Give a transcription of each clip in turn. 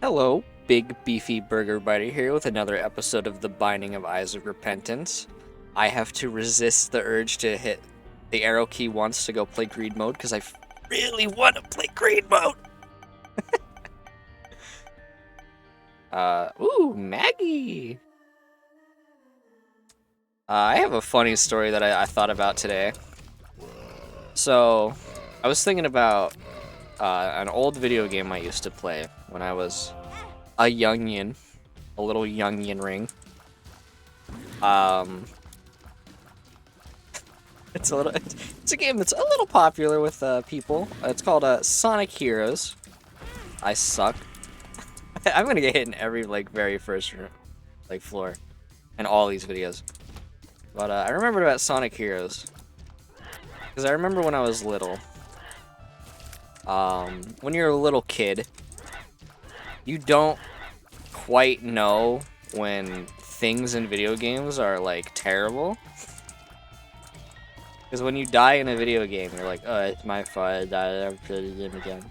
Hello, Big Beefy Burger Buddy here with another episode of The Binding of Eyes of Repentance. I have to resist the urge to hit the arrow key once to go play greed mode because I really want to play greed mode. Ooh, Maggie. I have a funny story that I thought about today. So, I was thinking about an old video game I used to play when I was a youngin, a little youngin ring. It's a game that's a little popular with people. It's called Sonic Heroes. I suck. I'm gonna get hit in every very first floor, in all these videos. But I remembered about Sonic Heroes because I remember when I was little. When you're a little kid, you don't quite know when things in video games are terrible. Because when you die in a video game, you're like, oh, it's my fault, I died, I'll play the game again.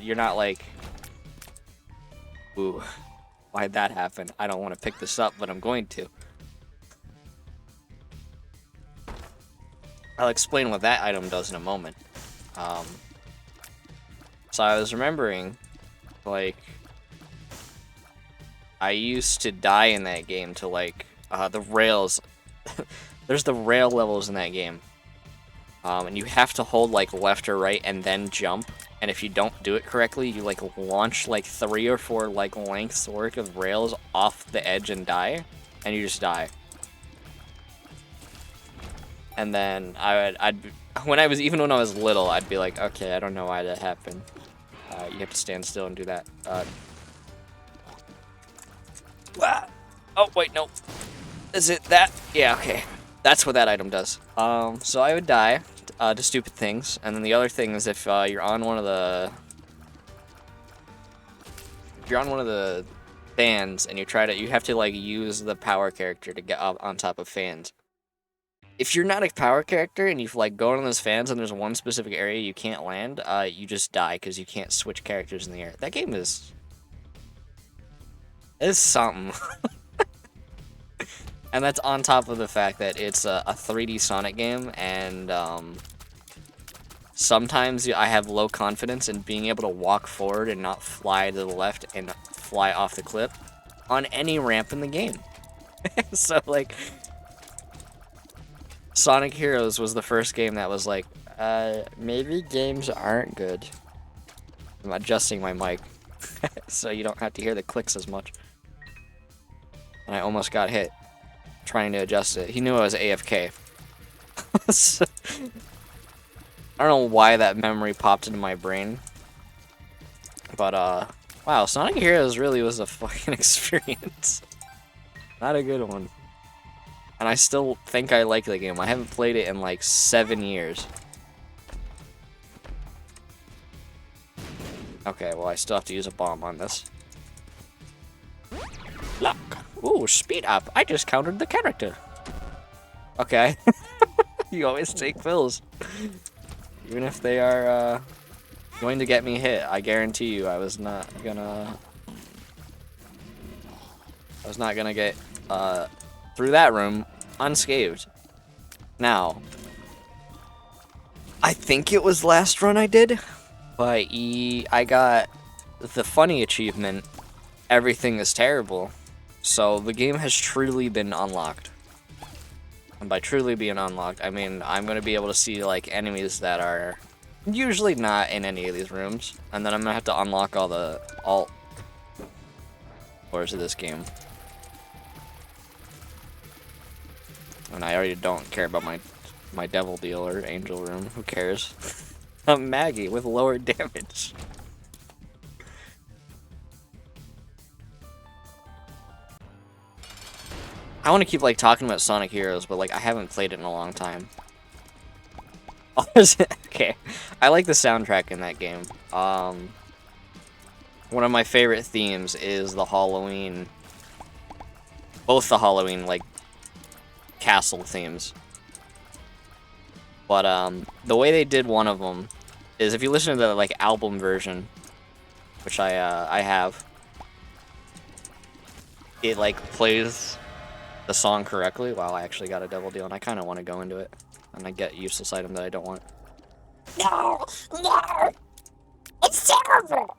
You're not like, ooh, why'd that happen? I don't want to pick this up, but I'm going to. I'll explain what that item does in a moment. So I was remembering, I used to die in that game to, the rails. There's the rail levels in that game. And you have to hold, left or right and then jump. And if you don't do it correctly, you, launch, 3 or 4, lengths worth of rails off the edge and die. And you just die. And then when I was little, I'd be like, okay, I don't know why that happened. You have to stand still and do that. Oh, wait, no. Is it that? Yeah, okay. That's what that item does. So I would die to stupid things, and then the other thing is if you're on one of the fans and you have to use the power character to get up on top of fans. If you're not a power character and you've going on those fans and there's one specific area you can't land, you just die because you can't switch characters in the air. That game is something. And that's on top of the fact that it's a 3D Sonic game, and sometimes I have low confidence in being able to walk forward and not fly to the left and fly off the cliff on any ramp in the game. So, Sonic Heroes was the first game that was maybe games aren't good. I'm adjusting my mic so you don't have to hear the clicks as much. And I almost got hit trying to adjust it. He knew I was AFK. So, I don't know why that memory popped into my brain. But, wow, Sonic Heroes really was a fucking experience. Not a good one. And I still think I like the game. I haven't played it in 7 years. Okay, well I still have to use a bomb on this. Luck! Ooh, speed up! I just countered the character! Okay. You always take pills. Even if they are, going to get me hit, I guarantee you I was not gonna get, through that room unscathed. Now, I think it was last run I did, but I got the funny achievement, everything is terrible. So the game has truly been unlocked. And by truly being unlocked, I mean I'm going to be able to see enemies that are usually not in any of these rooms. And then I'm going to have to unlock all the alt floors of this game. And I already don't care about my devil deal or angel room. Who cares? I'm Maggie with lower damage. I want to keep talking about Sonic Heroes, but I haven't played it in a long time. Okay, I like the soundtrack in that game. One of my favorite themes is the Halloween, both the Halloween castle themes. But the way they did one of them is if you listen to the album version, which I have, it like plays the song correctly. Wow, I actually got a double deal, and I kind of want to go into it, and I get useless item that I don't want. No, no, it's terrible.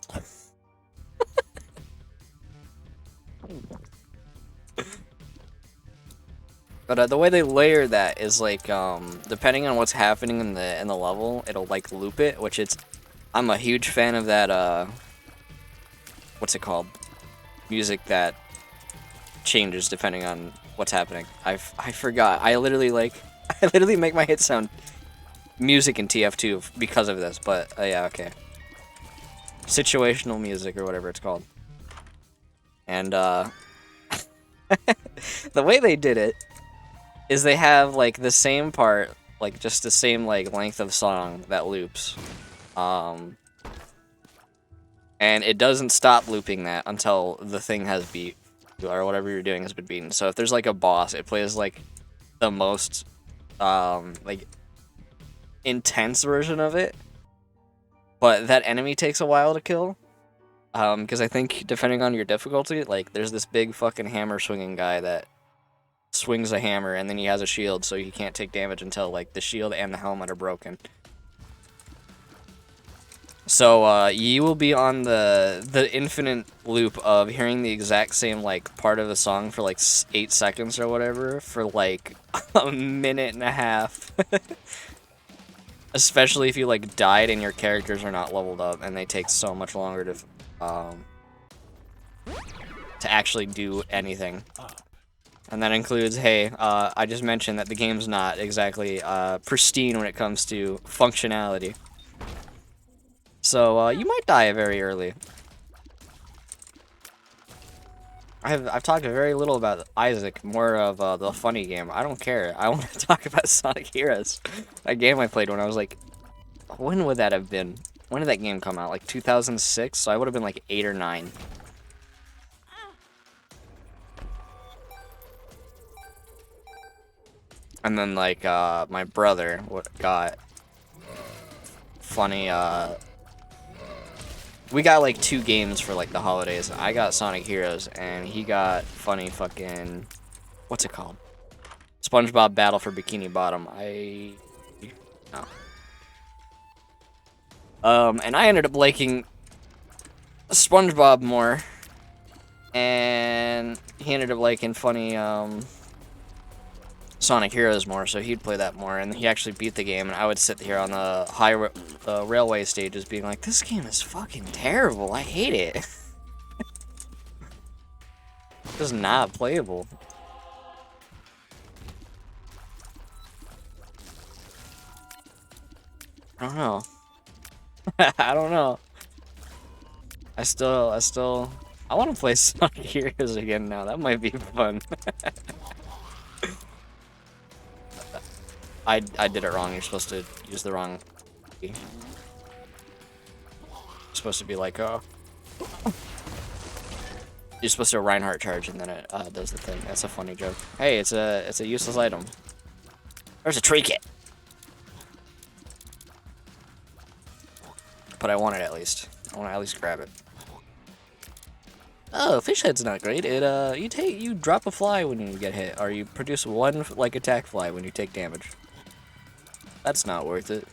But the way they layer that is like, depending on what's happening in the level, it'll like loop it, which I'm a huge fan of that. What's it called? Music that changes depending on what's happening. I forgot. I literally make my hit sound music in TF2 because of this. But yeah, okay. Situational music or whatever it's called. And the way they did it is they have like the same part, like just the same like length of song that loops. And it doesn't stop looping that until the thing has beat, or whatever you're doing has been beaten. So if there's like a boss, it plays like the most like intense version of it, but that enemy takes a while to kill. Because I think depending on your difficulty, like there's this big fucking hammer swinging guy that swings a hammer, and then he has a shield, so he can't take damage until like the shield and the helmet are broken. So you will be on the infinite loop of hearing the exact same like part of the song for like 8 seconds or whatever for like a minute and a half. Especially if you like died and your characters are not leveled up, and they take so much longer to actually do anything. And that includes, hey, I just mentioned that the game's not exactly pristine when it comes to functionality. So you might die very early. I've talked very little about Isaac, more of the funny game. I don't care. I want to talk about Sonic Heroes, a game I played when I was like, when would that have been? When did that game come out? Like 2006? So I would have been like 8 or 9. And then like my brother got funny. We got like 2 games for like the holidays. I got Sonic Heroes, and he got funny fucking, what's it called? SpongeBob Battle for Bikini Bottom. No. And I ended up liking SpongeBob more, and he ended up liking funny Sonic Heroes more, so he'd play that more, and he actually beat the game, and I would sit here on the railway stages being like, this game is fucking terrible, I hate it. It's just not playable. I don't know. I don't know. I want to play Sonic Heroes again now, that might be fun. I did it wrong. You're supposed to use the wrong. You're supposed to be like, oh. You're supposed to Reinhardt charge, and then it does the thing. That's a funny joke. Hey, it's a useless item. There's a tree kit. But I want it at least. I want to at least grab it. Oh, fish head's not great. You drop a fly when you get hit, or you produce 1 like attack fly when you take damage. That's not worth it.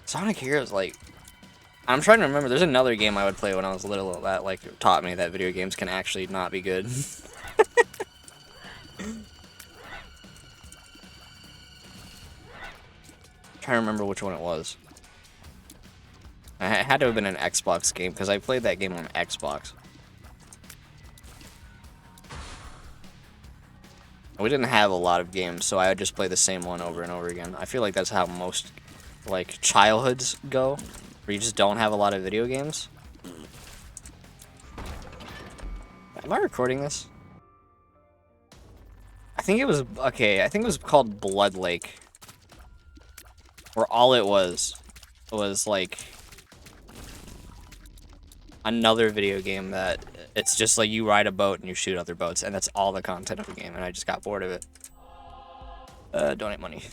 Sonic Heroes, like, I'm trying to remember. There's another game I would play when I was little that like taught me that video games can actually not be good. Trying to remember which one it was. It had to have been an Xbox game because I played that game on Xbox. We didn't have a lot of games, so I would just play the same one over and over again. I feel like that's how most, like, childhoods go, where you just don't have a lot of video games. Am I recording this? I think it was, okay, I think it was called Blood Lake. Where all it was like another video game that it's just like you ride a boat and you shoot other boats, and that's all the content of the game, and I just got bored of it. Donate money.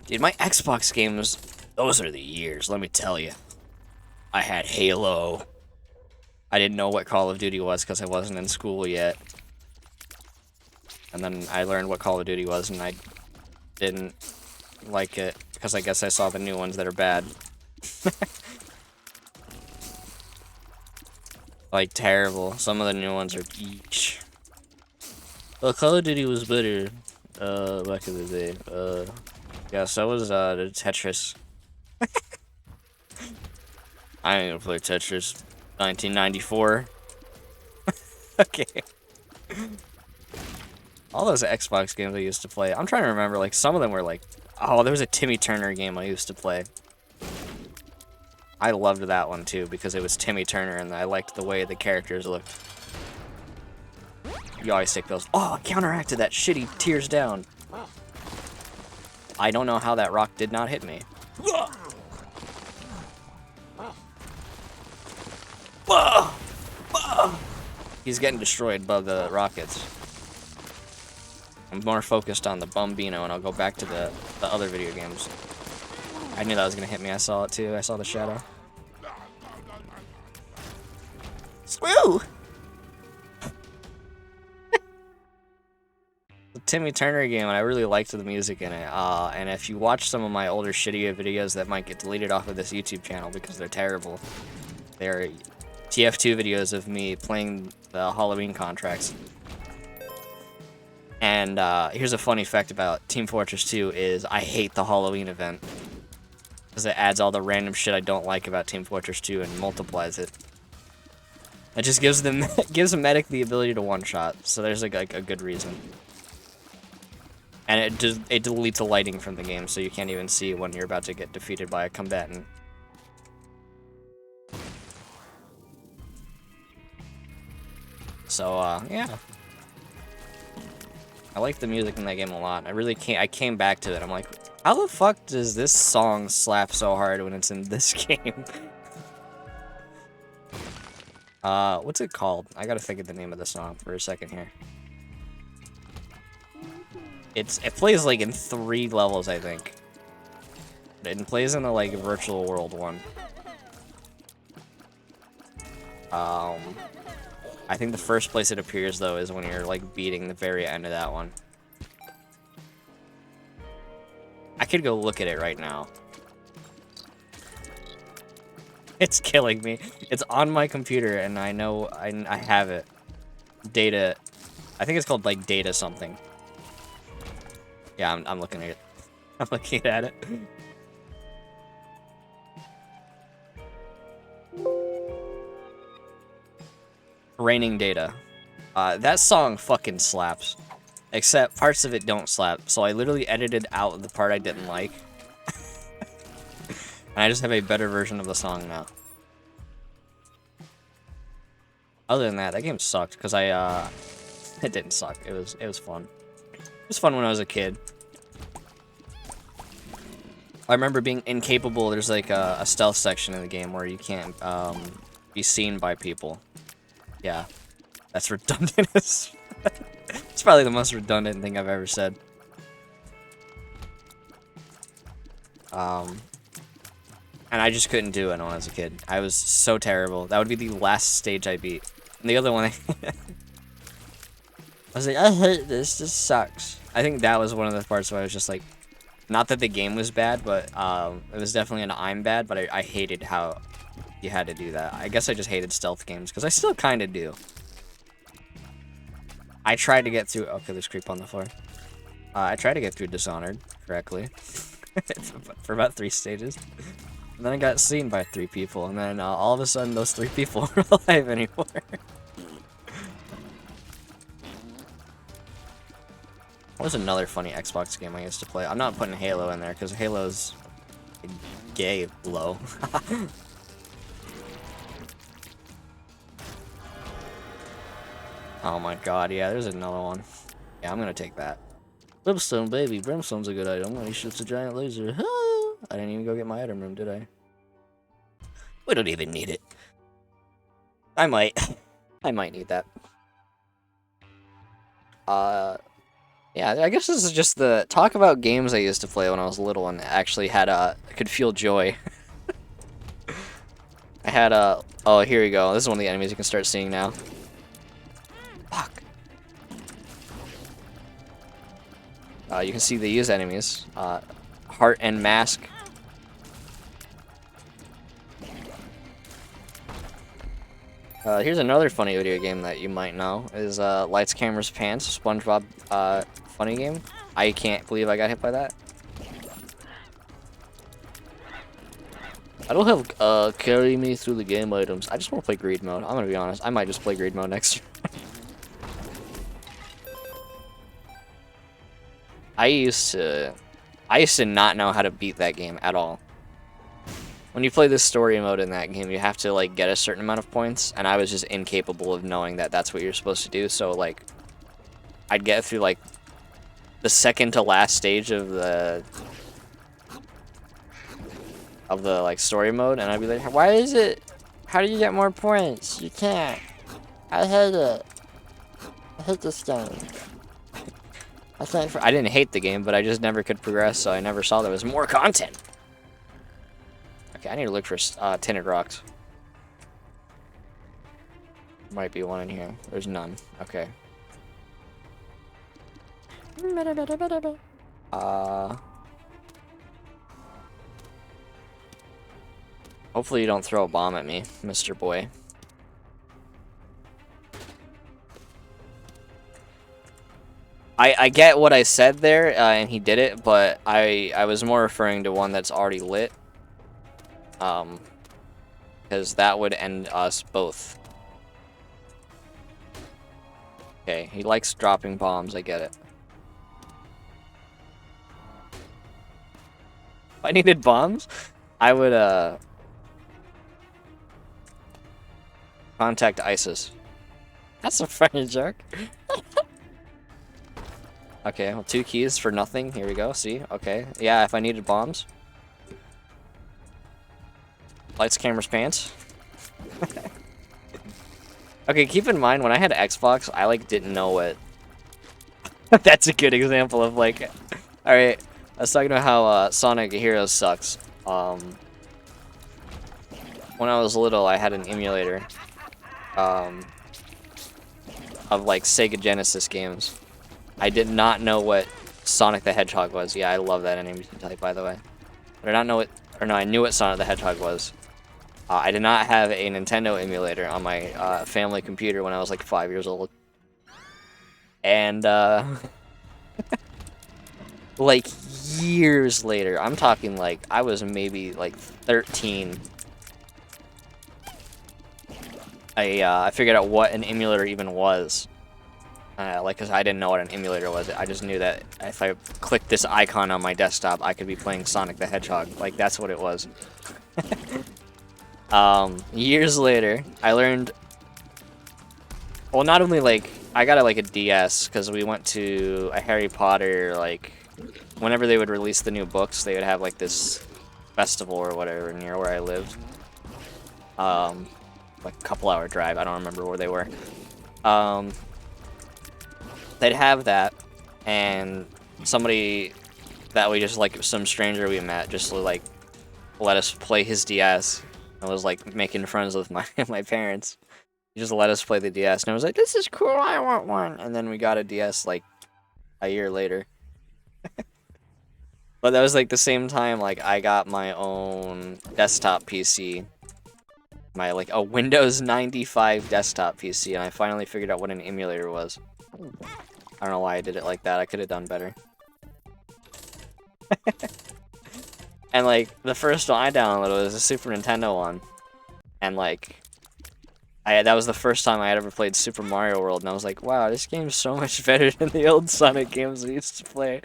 Dude, my Xbox games, those are the years, let me tell you. I had Halo. I didn't know what Call of Duty was because I wasn't in school yet. And then I learned what Call of Duty was, and I didn't like it because I guess I saw the new ones that are bad. Like, terrible. Some of the new ones are eesh. Well, Call of Duty was better, back in the day. Yeah, so was, the Tetris. I ain't gonna play Tetris. 1994. Okay. All those Xbox games I used to play. I'm trying to remember, like, some of them were like... Oh, there was a Timmy Turner game I used to play. I loved that one, too, because it was Timmy Turner, and I liked the way the characters looked. You always take those. Oh, I counteracted that shitty tears down. I don't know how that rock did not hit me. He's getting destroyed by the rockets. I'm more focused on the Bumbino, and I'll go back to the other video games. I knew that was gonna hit me. I saw it too. I saw the shadow. Woo! The Timmy Turner game, and I really liked the music in it. And if you watch some of my older shitty videos that might get deleted off of this YouTube channel because they're terrible, they're TF2 videos of me playing the Halloween contracts. And here's a funny fact about Team Fortress 2 is I hate the Halloween event. Because it adds all the random shit I don't like about Team Fortress 2 and multiplies it. It just gives them gives a medic the ability to one-shot, so there's like a good reason. And it deletes the lighting from the game, so you can't even see when you're about to get defeated by a combatant. So yeah. I like the music in that game a lot. I came back to it. I'm like, how the fuck does this song slap so hard when it's in this game? What's it called? I gotta think of the name of the song for a second here. It plays like in 3 levels, I think. It plays in the like virtual world one. I think the first place it appears though is when you're like beating the very end of that one. I could go look at it right now. It's killing me. It's on my computer, and I know I have it. Data. I think it's called like data something. Yeah, I'm looking at it. I'm looking at it. Raining Data. That song fucking slaps. Except parts of it don't slap. So I literally edited out the part I didn't like. And I just have a better version of the song now. Other than that, that game sucked because it didn't suck. It was fun. It was fun when I was a kid. I remember being incapable. There's like a stealth section in the game where you can't be seen by people. Yeah, that's redundant. It's probably the most redundant thing I've ever said. And I just couldn't do it when I was a kid. I was so terrible. That would be the last stage I beat. And the other one, I was like, I hate this. This sucks. I think that was one of the parts where I was just like, not that the game was bad, but it was definitely an I'm bad, but I hated how you had to do that. I guess I just hated stealth games, because I still kind of do. I tried to get through... Okay, there's creep on the floor. I tried to get through Dishonored correctly for about 3 stages. And then I got seen by 3 people, and then all of a sudden those 3 people aren't alive anymore. What was another funny Xbox game I used to play? I'm not putting Halo in there, because Halo's gay low. Oh my god, yeah, there's another one. Yeah, I'm gonna take that. Brimstone, baby. Brimstone's a good item when he shoots a giant laser. I didn't even go get my item room, did I? We don't even need it. I might. I might need that. Yeah, I guess this is just the talk about games I used to play when I was little and actually had could feel joy. I had a... Oh, here we go. This is one of the enemies you can start seeing now. Fuck. You can see these enemies. Heart and Mask. Here's another funny video game that you might know. Is Lights, Cameras, Pants. SpongeBob funny game. I can't believe I got hit by that. I don't have carry me through the game items. I just want to play greed mode. I'm gonna be honest. I might just play greed mode next year. I used to not know how to beat that game at all. When you play the story mode in that game, you have to like get a certain amount of points, and I was just incapable of knowing that that's what you're supposed to do. So like, I'd get through like the second to last stage of the like story mode, and I'd be like, why is it? How do you get more points? You can't. I hate it. I hate this game. I didn't hate the game, but I just never could progress, so I never saw there was more content. Okay, I need to look for tinted rocks. Might be one in here. There's none. Okay. Hopefully you don't throw a bomb at me, Mr. Boy. I get what I said there, and he did it, but I was more referring to one that's already lit. Because that would end us both. Okay, he likes dropping bombs, I get it. If I needed bombs, I would, contact ISIS. That's a funny joke. Okay, well, 2 keys for nothing. Here we go, see? Okay, yeah, if I needed bombs. Lights, cameras, pants. Okay, keep in mind, when I had Xbox, I, like, didn't know what... That's a good example of, like... Alright, I was talking about how, Sonic Heroes sucks. When I was little, I had an emulator, of, like, Sega Genesis games. I did not know what Sonic the Hedgehog was. Yeah, I love that animation type, by the way. I did not know what... Or no, I knew what Sonic the Hedgehog was. I did not have a Nintendo emulator on my family computer when I was like 5 years old. And like years later, I'm talking like I was maybe like 13. I figured out what an emulator even was. Like, cause I didn't know what an emulator was. I just knew that if I clicked this icon on my desktop, I could be playing Sonic the Hedgehog. Like, that's what it was. Years later, I learned... Well, not only, like, I got, like, a DS, because we went to a Harry Potter, like... Whenever they would release the new books, they would have, like, this festival or whatever near where I lived. Like, a couple-hour drive. I don't remember where they were. They'd have that, and somebody that we just, like, some stranger we met just, like, let us play his DS. I was, like, making friends with my my parents. He just let us play the DS, and I was like, this is cool, I want one! And then we got a DS, like, a year later. But that was, like, the same time, like, I got my own desktop PC. My, like, a Windows 95 desktop PC, and I finally figured out what an emulator was. I don't know why I did it like that. I could have done better. And, like, the first one I downloaded was a Super Nintendo one. And, like, that was the first time I had ever played Super Mario World, and I was like, wow, this game's so much better than the old Sonic games we used to play.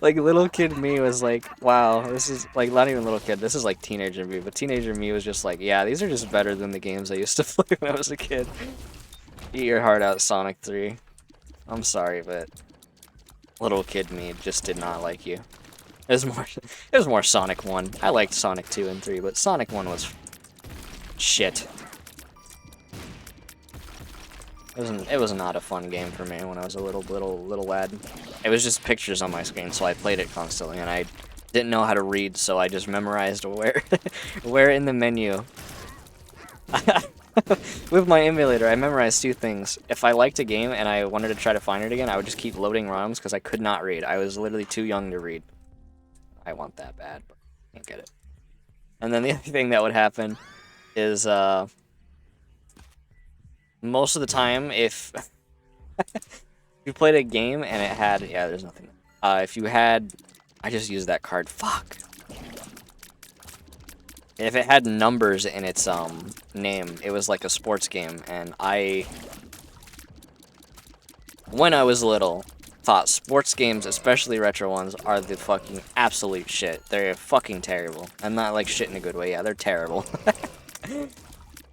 Like, little kid me was like, wow, this is, like, not even little kid, this is, like, teenager me, but teenager me was just like, yeah, these are just better than the games I used to play when I was a kid. Eat your heart out, Sonic 3. I'm sorry, but little kid me just did not like you. It was more Sonic 1. I liked Sonic 2 and 3, but Sonic 1 was shit. It was not a fun game for me when I was a little lad. It was just pictures on my screen, so I played it constantly, and I Didn't know how to read, so I just memorized where in the menu. With my emulator, I memorized two things. If I liked a game and I wanted to try to find it again, I would just keep loading ROMs because I could not read. I was literally too young to read. I want that bad, but can't get it. And then the other thing that would happen is most of the time, if you played a game and it had, yeah, there's nothing. If you had, I just used that card. Fuck. If it had numbers in its name, it was like a sports game, and when I was little, thought sports games, especially retro ones, are the fucking absolute shit. They're fucking terrible. I'm not like shit in a good way. Yeah, they're terrible.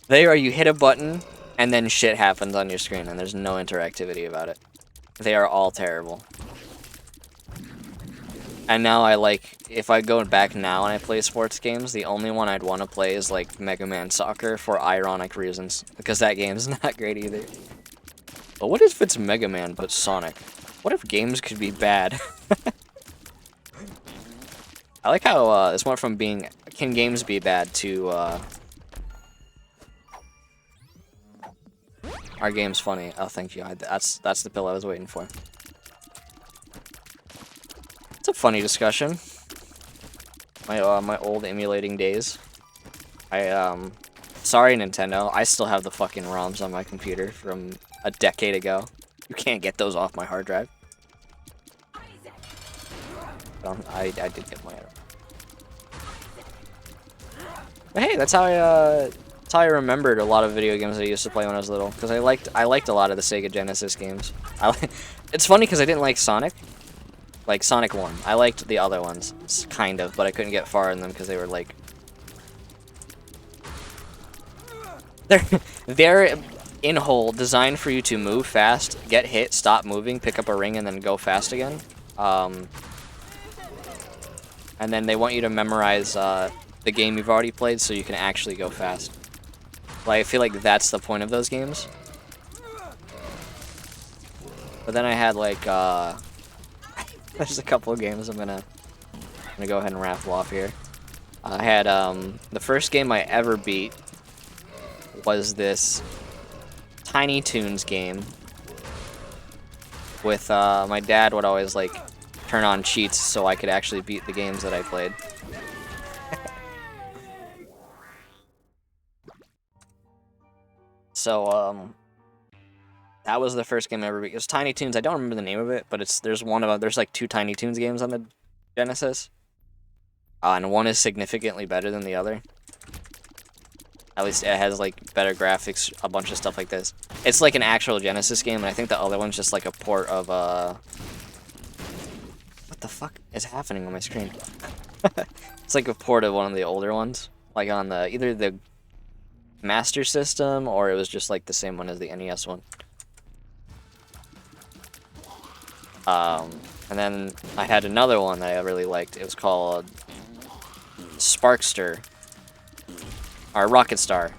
They are, you hit a button and then shit happens on your screen and there's no interactivity about it. They are all terrible. And now I like, if I go back now and I play sports games, the only one I'd want to play is like Mega Man Soccer for ironic reasons. Because that game's not great either. But what if it's Mega Man but Sonic? What if games could be bad? I like how this went from being, can games be bad, to our game's funny. Oh, thank you. That's the pill I was waiting for. It's a funny discussion. My old emulating days. Sorry Nintendo, I still have the fucking ROMs on my computer from a decade ago. You can't get those off my hard drive. I did get my. But hey, that's how I remembered a lot of video games I used to play when I was little, because I liked a lot of the Sega Genesis games. It's funny because I didn't like Sonic. Like Sonic 1. I liked the other ones, kind of, but I couldn't get far in them because they were like... They're in whole, designed for you to move fast, get hit, stop moving, pick up a ring, and then go fast again. And then they want you to memorize the game you've already played so you can actually go fast. Like, I feel like that's the point of those games. But then I had like there's a couple of games I'm gonna go ahead and raffle off here. I had the first game I ever beat was this Tiny Toons game with my dad would always like turn on cheats so I could actually beat the games that I played. So that was the first game I ever beat. It was Tiny Toons. I don't remember the name of it, but there's like two Tiny Toons games on the Genesis. And one is significantly better than the other. At least it has like better graphics, a bunch of stuff like this. It's like an actual Genesis game, and I think the other one's just like a port of what the fuck is happening on my screen? It's like a port of one of the older ones, like on the either the Master System or it was just like the same one as the NES one. And then I had another one that I really liked. It was called Sparkster. Or Rocket Star.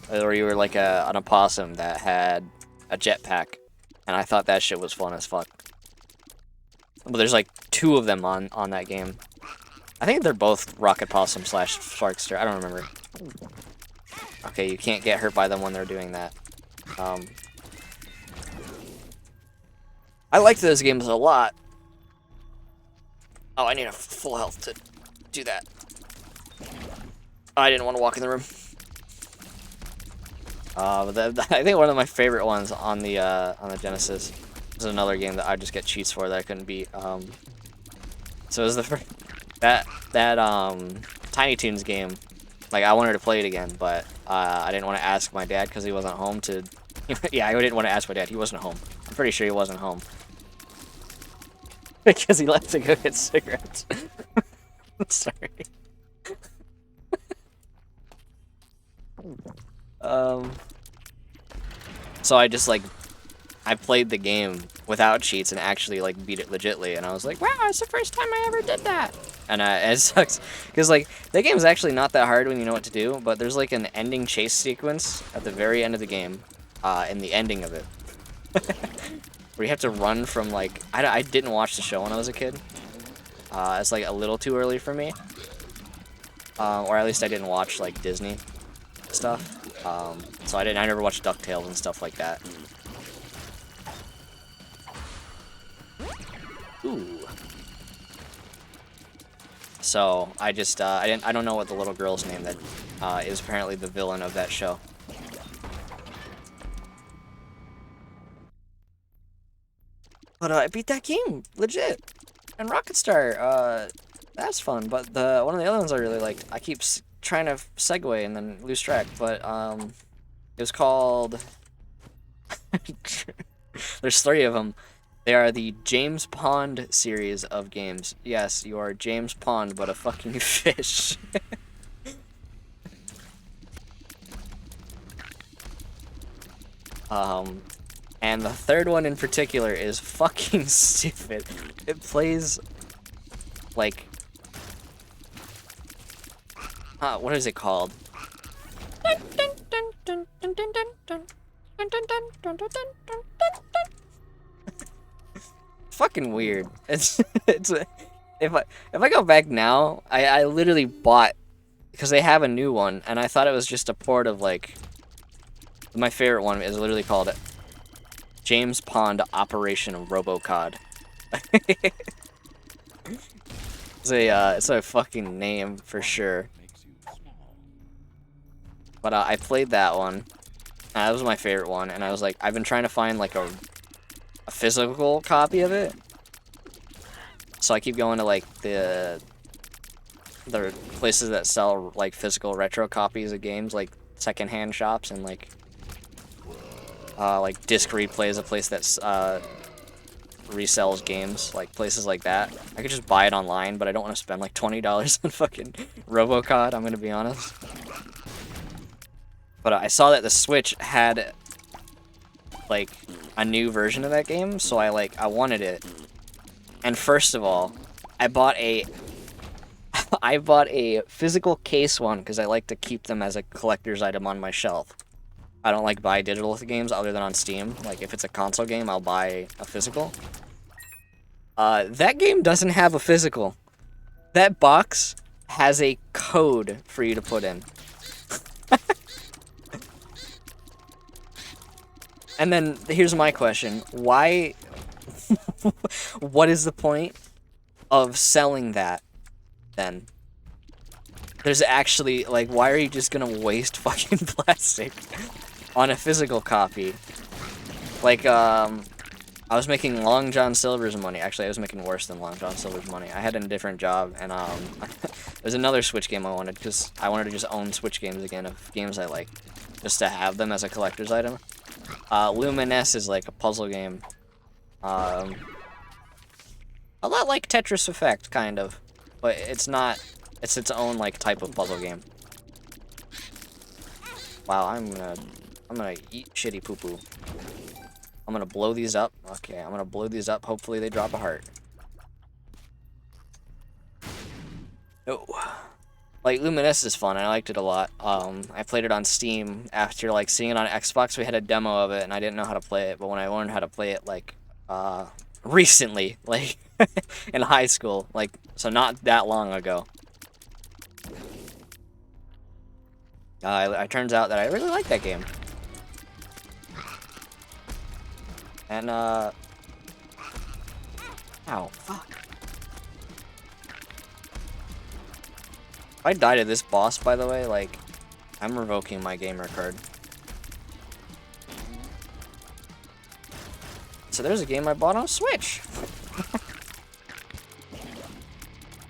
Where you were like an opossum that had a jetpack. And I thought that shit was fun as fuck. But there's like two of them on that game. I think they're both Rocket Possum / Sparkster. I don't remember. Okay, you can't get hurt by them when they're doing that. I liked those games a lot. Oh, I need a full health to do that. I didn't want to walk in the room. But I think one of my favorite ones on the Genesis was another game that I just get cheats for that I couldn't beat. So it was the first that Tiny Toons game. Like I wanted to play it again, but I didn't want to ask my dad because he wasn't home to. Yeah, I didn't want to ask my dad. He wasn't home. I'm pretty sure he wasn't home because he left to go get cigarettes. Sorry. So I just like I played the game without cheats and actually like beat it legitly, and I was like, wow, it's the first time I ever did that. And it sucks because like that game is actually not that hard when you know what to do, but there's like an ending chase sequence at the very end of the game, in the ending of it, where you have to run from like I didn't watch the show when I was a kid, It's like a little too early for me. Or at least I didn't watch like Disney stuff. So I never watched DuckTales and stuff like that. Ooh. So I just I don't know what the little girl's name that is apparently the villain of that show. But I beat that game, legit. And Rocket Star, that's fun. But one of the other ones I really liked, I keep trying to segue and then lose track. But it was called. There's 3 of them. They are the James Pond series of games. Yes, you are James Pond, but a fucking fish. And the 3rd one in particular is fucking stupid. It plays like what is it called? Fucking weird. It's if I go back now, I literally bought because they have a new one and I thought it was just a port of like my favorite one is literally called James Pond Operation Robocod. It's a fucking name for sure. But I played that one. That was my favorite one, and I was like, I've been trying to find like a physical copy of it. So I keep going to like the places that sell like physical retro copies of games, like secondhand shops and like Disc Replay is a place that resells games, like places like that. I could just buy it online, but I don't want to spend like $20 on fucking Robocod, I'm gonna be honest. But I saw that the Switch had like a new version of that game, so I wanted it. And first of all, I bought a physical case one because I like to keep them as a collector's item on my shelf. I don't like buy digital games other than on Steam. Like if it's a console game, I'll buy a physical. That game doesn't have a physical. That box has a code for you to put in. And then here's my question. Why what is the point of selling that then? There's actually like why are you just gonna waste fucking plastic on a physical copy? Like I was making Long John Silver's money. Actually, I was making worse than Long John Silver's money. I had a different job, and there's another Switch game I wanted because I wanted to just own Switch games again of games I like, just to have them as a collector's item. Luminous is like a puzzle game. A lot like Tetris Effect, kind of, but it's not. It's its own like type of puzzle game. Wow, I'm gonna eat shitty poo poo. I'm gonna blow these up. Okay, I'm gonna blow these up. Hopefully they drop a heart. Oh. Like, Luminous is fun. I liked it a lot. I played it on Steam after, like, seeing it on Xbox. We had a demo of it, and I didn't know how to play it. But when I learned how to play it, like, recently, like, in high school, like, so not that long ago. It turns out that I really like that game. And, ow, fuck. If I die to this boss, by the way, like, I'm revoking my gamer card. So there's a game I bought on Switch.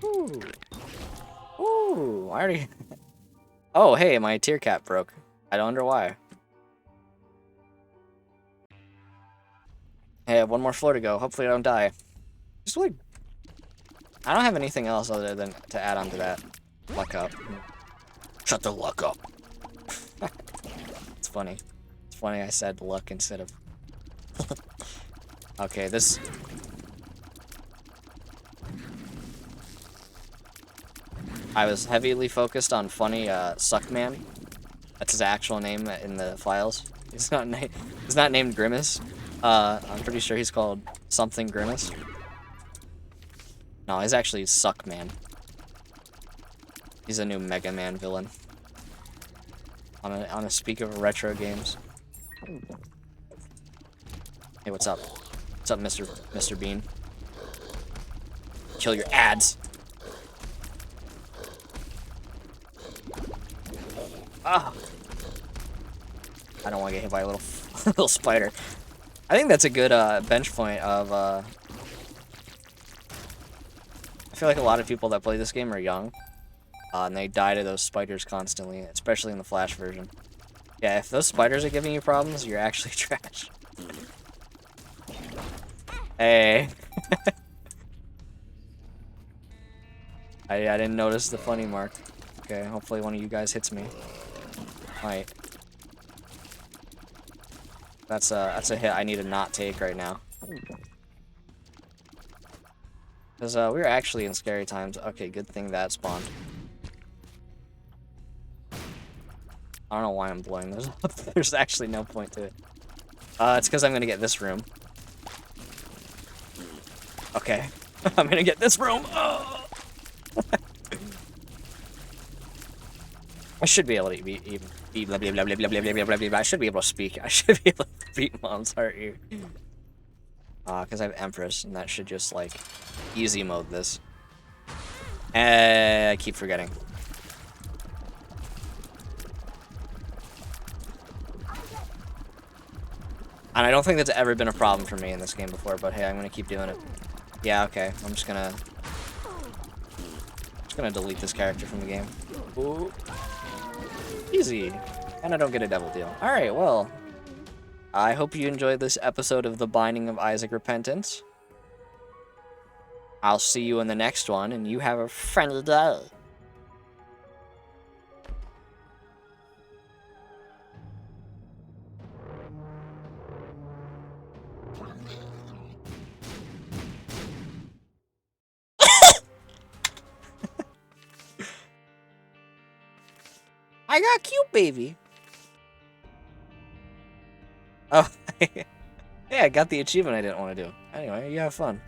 Ooh. Ooh, I already... Oh, hey, my tier cap broke. I don't wonder why. Hey, I have one more floor to go. Hopefully I don't die. Just like... I don't have anything else other than to add on to that. Luck up. Shut the luck up. It's funny. It's funny I said luck instead of... Okay, this... I was heavily focused on funny Suckman. That's his actual name in the files. It's not named Grimace. I'm pretty sure he's called something Grimace. No, he's actually Suck Man. He's a new Mega Man villain. On a speak of retro games. Hey, what's up? What's up, Mr. Bean? Kill your ads. Ah. I don't want to get hit by a little little spider. I think that's a good bench point of. I feel like a lot of people that play this game are young, and they die to those spiders constantly, especially in the Flash version. Yeah, if those spiders are giving you problems, you're actually trash. Hey. I didn't notice the funny mark. Okay, hopefully one of you guys hits me. Might. That's a hit I need to not take right now. Because we were actually in scary times. Okay, good thing that spawned. I don't know why I'm blowing those up. There's actually no point to it. It's because I'm gonna get this room. Okay. I'm gonna get this room. Oh! I should be able to beat blah, blah, blah, blah, blah, blah, blah, blah, blah, blah. I should be able to speak. I should be able to beat Mom's heart here. Because I have Empress, and that should just, like, easy mode this. I keep forgetting. And I don't think that's ever been a problem for me in this game before, but hey, I'm gonna keep doing it. Yeah, okay. I'm just gonna delete this character from the game. Ooh. Easy. And I don't get a double deal. Alright, well. I hope you enjoyed this episode of The Binding of Isaac Repentance. I'll see you in the next one, and you have a friendly day. I got cute, baby. Oh, yeah, I got the achievement I didn't want to do. Anyway, you have fun.